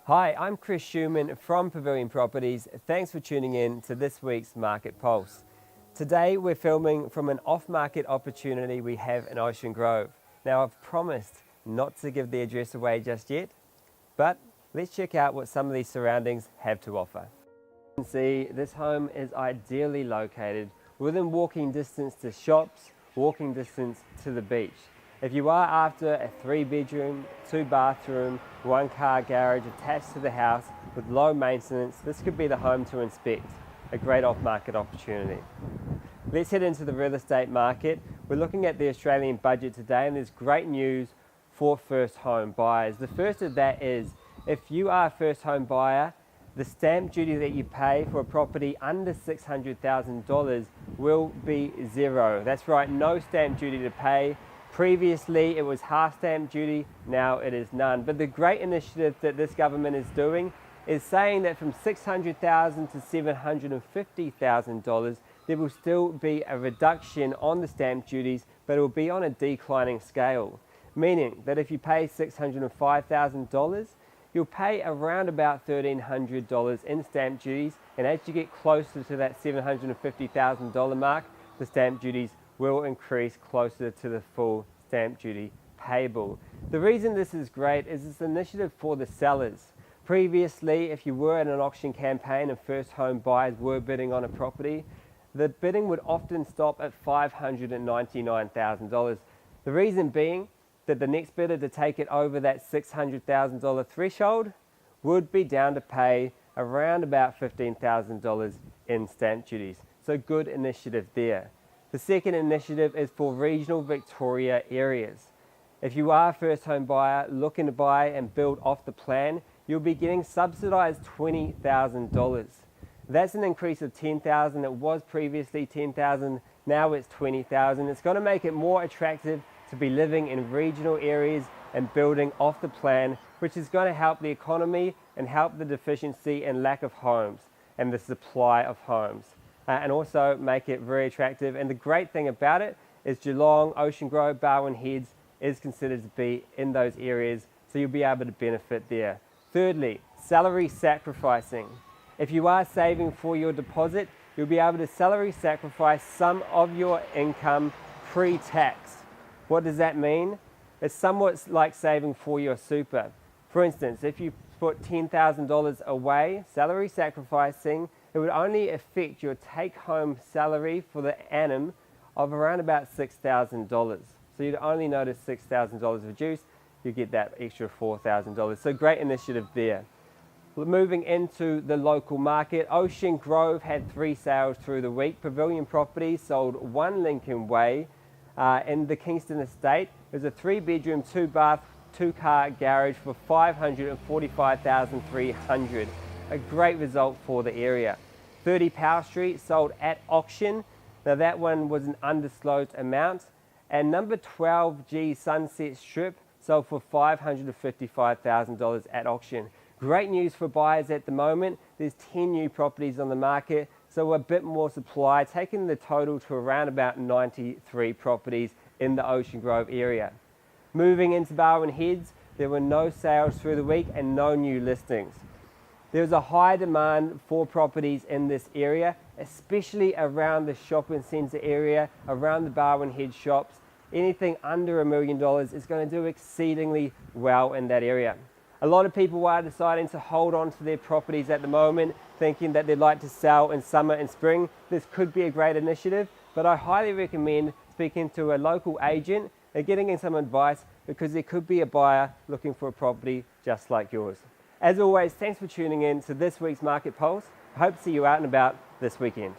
Hi, I'm Chris Schumann from Pavilion Properties. Thanks for tuning in to this week's Market Pulse. Today we're filming from an off-market opportunity we have in Ocean Grove. Now I've promised not to give the address away just yet, but let's check out what some of these surroundings have to offer. You can see this home is ideally located within walking distance to shops, walking distance to the beach. If you are after a 3-bedroom, 2-bathroom, 1-car garage attached to the house with low maintenance, this could be the home to inspect. A great off-market opportunity. Let's head into the real estate market. We're looking at the Australian budget today, and there's great news for first home buyers. The first of that is, if you are a first home buyer, the stamp duty that you pay for a property under $600,000 will be zero. That's right, no stamp duty to pay. Previously, it was half stamp duty, now it is none. But the great initiative that this government is doing is saying that from $600,000 to $750,000, there will still be a reduction on the stamp duties, but it will be on a declining scale. Meaning that if you pay $605,000, you'll pay around about $1,300 in stamp duties, and as you get closer to that $750,000 mark, the stamp duties will increase closer to the full stamp duty payable. The reason this is great is it's an initiative for the sellers. Previously, if you were in an auction campaign and first home buyers were bidding on a property, the bidding would often stop at $599,000. The reason being that the next bidder to take it over that $600,000 threshold would be down to pay around about $15,000 in stamp duties. So good initiative there. The second initiative is for regional Victoria areas. If you are a first home buyer looking to buy and build off the plan, you'll be getting subsidised $20,000. That's an increase of $10,000. It was previously $10,000, now it's $20,000. It's going to make it more attractive to be living in regional areas and building off the plan, which is going to help the economy and help the deficiency and lack of homes and the supply of homes. And also make it very attractive. And the great thing about it is Geelong, Ocean Grove, Barwon Heads is considered to be in those areas, so you'll be able to benefit there. Thirdly, salary sacrificing. If you are saving for your deposit, you'll be able to salary sacrifice some of your income pre-tax. What does that mean? It's somewhat like saving for your super. For instance, if you put $10,000 away, salary sacrificing, it would only affect your take-home salary for the annum of around about $6,000. So you'd only notice $6,000 reduced, you get that extra $4,000. So great initiative there. Moving into the local market, Ocean Grove had 3 sales through the week. Pavilion Properties sold 1 Lincoln Way in the Kingston estate. It was a 3-bedroom, 2-bath, 2-car garage for $545,300. A great result for the area. 30 Power Street sold at auction. Now that one was an undisclosed amount. And number 12G Sunset Strip sold for $555,000 at auction. Great news for buyers at the moment. There's 10 new properties on the market, so a bit more supply, taking the total to around about 93 properties in the Ocean Grove area. Moving into Barwon Heads, there were no sales through the week and no new listings. There's a high demand for properties in this area, especially around the shopping centre area, around the Barwon Head shops. Anything under $1 million is going to do exceedingly well in that area. A lot of people are deciding to hold on to their properties at the moment, thinking that they'd like to sell in summer and spring. This could be a great initiative, but I highly recommend speaking to a local agent and getting in some advice, because there could be a buyer looking for a property just like yours. As always, thanks for tuning in to this week's Market Pulse. I hope to see you out and about this weekend.